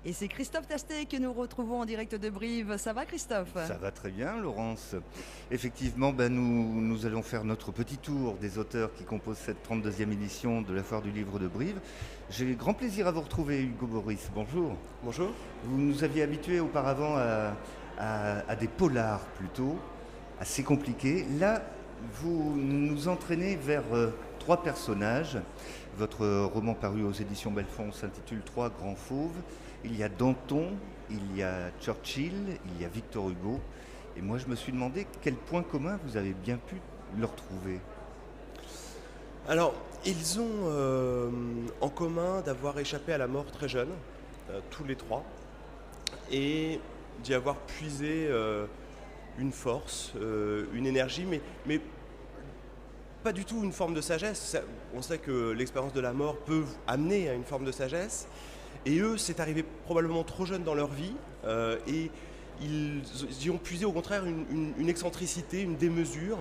Et c'est Christophe Tastet que nous retrouvons en direct de Brive. Ça va Christophe? Ça va très bien, Laurence. Effectivement, nous allons faire notre petit tour des auteurs qui composent cette 32e édition de la Foire du Livre de Brive. J'ai grand plaisir à vous retrouver, Hugo Boris. Bonjour. Bonjour. Vous nous aviez habitués auparavant à des polars plutôt, assez compliqués. Là, vous nous entraînez vers trois personnages. Votre roman paru aux éditions Belfond s'intitule Trois grands fauves. Il y a Danton, il y a Churchill, il y a Victor Hugo. Et moi, je me suis demandé quel point commun vous avez bien pu leur trouver. Alors, ils ont en commun d'avoir échappé à la mort très jeunes, tous les trois, et d'y avoir puisé une force, une énergie, mais pas du tout une forme de sagesse. On sait que l'expérience de la mort peut amener à une forme de sagesse. Et eux, c'est arrivé probablement trop jeune dans leur vie, et ils y ont puisé au contraire une excentricité, une démesure,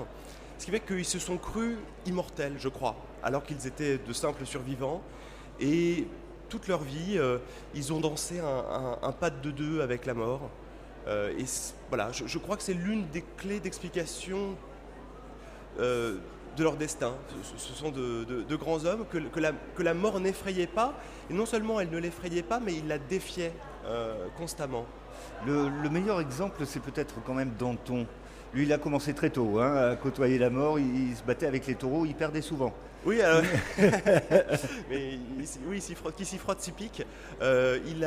ce qui fait qu'ils se sont crus immortels, je crois, alors qu'ils étaient de simples survivants. Et toute leur vie, ils ont dansé un pas de deux avec la mort. Voilà, je crois que c'est l'une des clés d'explication de leur destin. Ce sont de grands hommes que la mort n'effrayait pas. Et non seulement elle ne l'effrayait pas, mais ils la défiaient constamment. Le meilleur exemple, c'est peut-être quand même Danton. Lui, il a commencé très tôt à côtoyer la mort. Il se battait avec les taureaux, il perdait souvent. Oui, mais oui, qui s'y frotte s'y pique. Il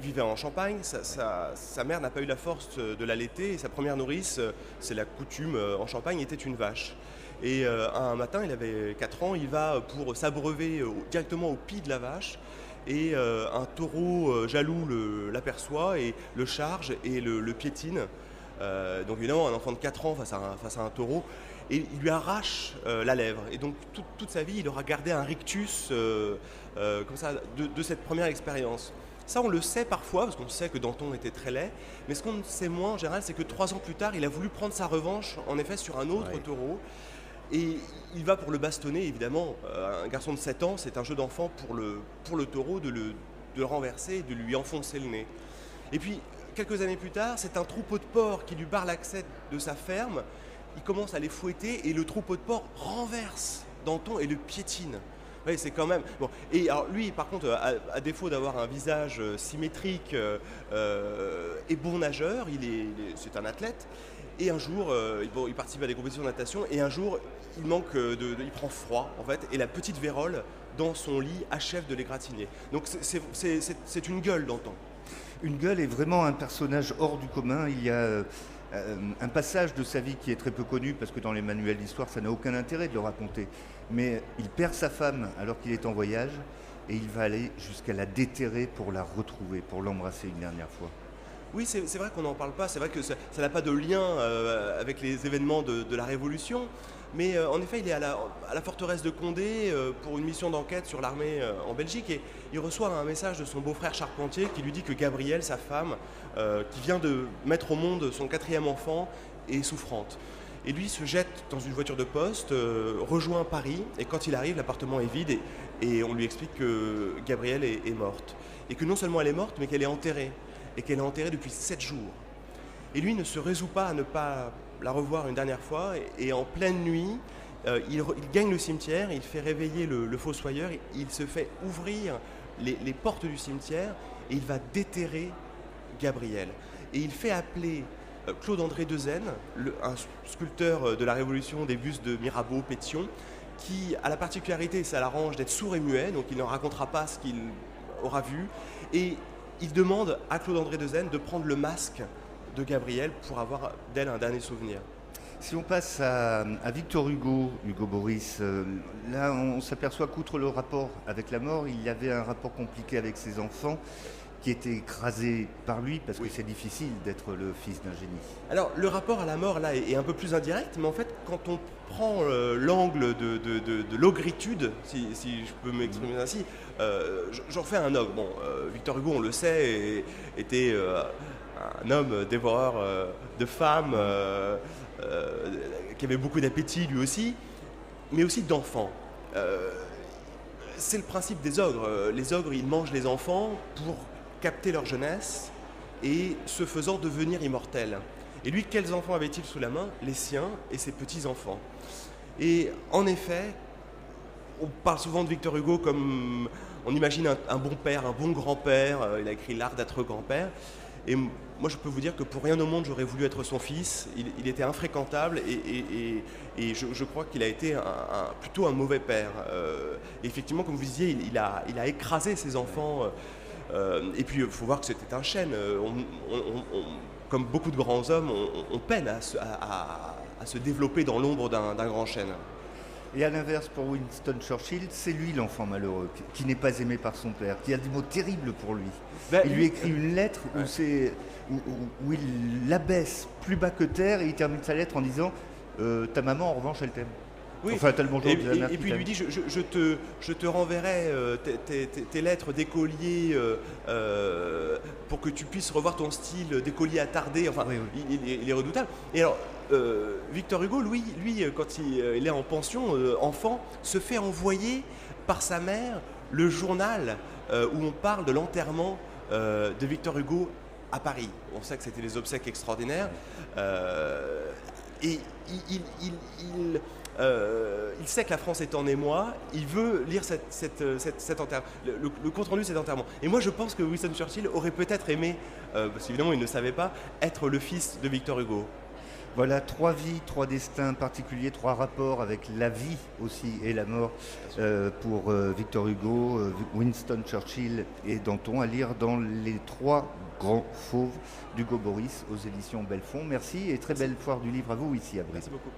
vivait en Champagne. Sa mère n'a pas eu la force de l'allaiter. Et sa première nourrice, c'est la coutume en Champagne, était une vache. Et un matin, il avait 4 ans, il va pour s'abreuver directement au pied de la vache. Et un taureau jaloux l'aperçoit et le charge et le piétine. Donc évidemment, un enfant de 4 ans face à un taureau, et il lui arrache la lèvre. Et donc toute sa vie, il aura gardé un rictus comme ça de cette première expérience. Ça, on le sait parfois, parce qu'on sait que Danton était très laid, mais ce qu'on sait moins en général, c'est que 3 ans plus tard, il a voulu prendre sa revanche, en effet, sur un autre taureau. Et il va pour le bastonner, évidemment. Un garçon de 7 ans, c'est un jeu d'enfant pour le taureau de le renverser et de lui enfoncer le nez. Et puis, quelques années plus tard, c'est un troupeau de porcs qui lui barre l'accès de sa ferme. Il commence à les fouetter et le troupeau de porcs renverse Danton et le piétine. Oui, c'est quand même... Bon. Et alors lui, par contre, à défaut d'avoir un visage symétrique et bon nageur, c'est un athlète. Et un jour, il participe à des compétitions de natation, et un jour, il prend froid, en fait, et la petite vérole, dans son lit, achève de l'égratigner. Donc c'est une gueule Danton. Une gueule est vraiment un personnage hors du commun. Il y a un passage de sa vie qui est très peu connu, parce que dans les manuels d'histoire, ça n'a aucun intérêt de le raconter. Mais il perd sa femme alors qu'il est en voyage, et il va aller jusqu'à la déterrer pour la retrouver, pour l'embrasser une dernière fois. Oui, c'est vrai qu'on n'en parle pas, c'est vrai que ça n'a pas de lien avec les événements de la Révolution, mais en effet, il est à la forteresse de Condé pour une mission d'enquête sur l'armée en Belgique, et il reçoit un message de son beau-frère charpentier qui lui dit que Gabrielle, sa femme, qui vient de mettre au monde son 4e enfant, est souffrante. Et lui se jette dans une voiture de poste, rejoint Paris, et quand il arrive, l'appartement est vide, et on lui explique que Gabrielle est morte. Et que non seulement elle est morte, mais qu'elle est enterrée. Et qu'elle est enterrée depuis 7 jours. Et lui ne se résout pas à ne pas la revoir une dernière fois, et en pleine nuit, il gagne le cimetière, il fait réveiller le fossoyeur, il se fait ouvrir les portes du cimetière, et il va déterrer Gabrielle. Et il fait appeler Claude-André Dezaine, un sculpteur de la Révolution des bustes de Mirabeau, Pétion, qui a la particularité, ça l'arrange, d'être sourd et muet, donc il ne racontera pas ce qu'il aura vu, et il demande à Claude-André Dezaine de prendre le masque de Gabrielle pour avoir d'elle un dernier souvenir. Si on passe à Victor Hugo, Hugo Boris, là on s'aperçoit qu'outre le rapport avec la mort, il y avait un rapport compliqué avec ses enfants qui étaient écrasés par lui, parce que c'est difficile d'être le fils d'un génie. Alors le rapport à la mort là est un peu plus indirect, mais en fait quand on prend l'angle de l'ogritude, si je peux m'exprimer ainsi, j'en fais un homme. Bon, Victor Hugo, on le sait, était un homme dévoreur de femmes, qui avait beaucoup d'appétit lui aussi, mais aussi d'enfants. c'est le principe des ogres. Les ogres, ils mangent les enfants pour capter leur jeunesse et, ce faisant, devenir immortels. Et lui, quels enfants avait-il sous la main? Les siens et ses petits-enfants. Et en effet, on parle souvent de Victor Hugo comme... On imagine un bon père, un bon grand-père. Il a écrit L'art d'être grand-père. Et moi, je peux vous dire que pour rien au monde, j'aurais voulu être son fils. Il était infréquentable et je crois qu'il a été plutôt un mauvais père. Effectivement, comme vous disiez, il a écrasé ses enfants. Et puis, il faut voir que c'était un chêne. Comme beaucoup de grands hommes, on peine à se développer dans l'ombre d'un grand chêne. Et à l'inverse, pour Winston Churchill, c'est lui l'enfant malheureux, qui n'est pas aimé par son père, qui a des mots terribles pour lui. Il lui écrit une lettre où il l'abaisse plus bas que terre et il termine sa lettre en disant ta maman, en revanche, elle t'aime. Oui. Enfin, t'as le bonjour de la mère et puis il lui dit je te renverrai tes lettres d'écolier pour que tu puisses revoir ton style d'écolier attardé. Enfin, oui. il est redoutable. Et alors, Victor Hugo, lui quand il est en pension, enfant, se fait envoyer par sa mère le journal où on parle de l'enterrement de Victor Hugo à Paris. On sait que c'était des obsèques extraordinaires. Et il sait que la France est en émoi, il veut lire cet enterrement, le compte-rendu de cet enterrement. Et moi je pense que Winston Churchill aurait peut-être aimé, parce qu'évidemment il ne savait pas, être le fils de Victor Hugo. Voilà, 3 vies, 3 destins particuliers, 3 rapports avec la vie aussi et la mort pour Victor Hugo, Winston Churchill et Danton, à lire dans Les 3 grands fauves d'Hugo Boris aux éditions Belfond. Merci et très belle foire du livre à vous ici à Brive. Merci beaucoup.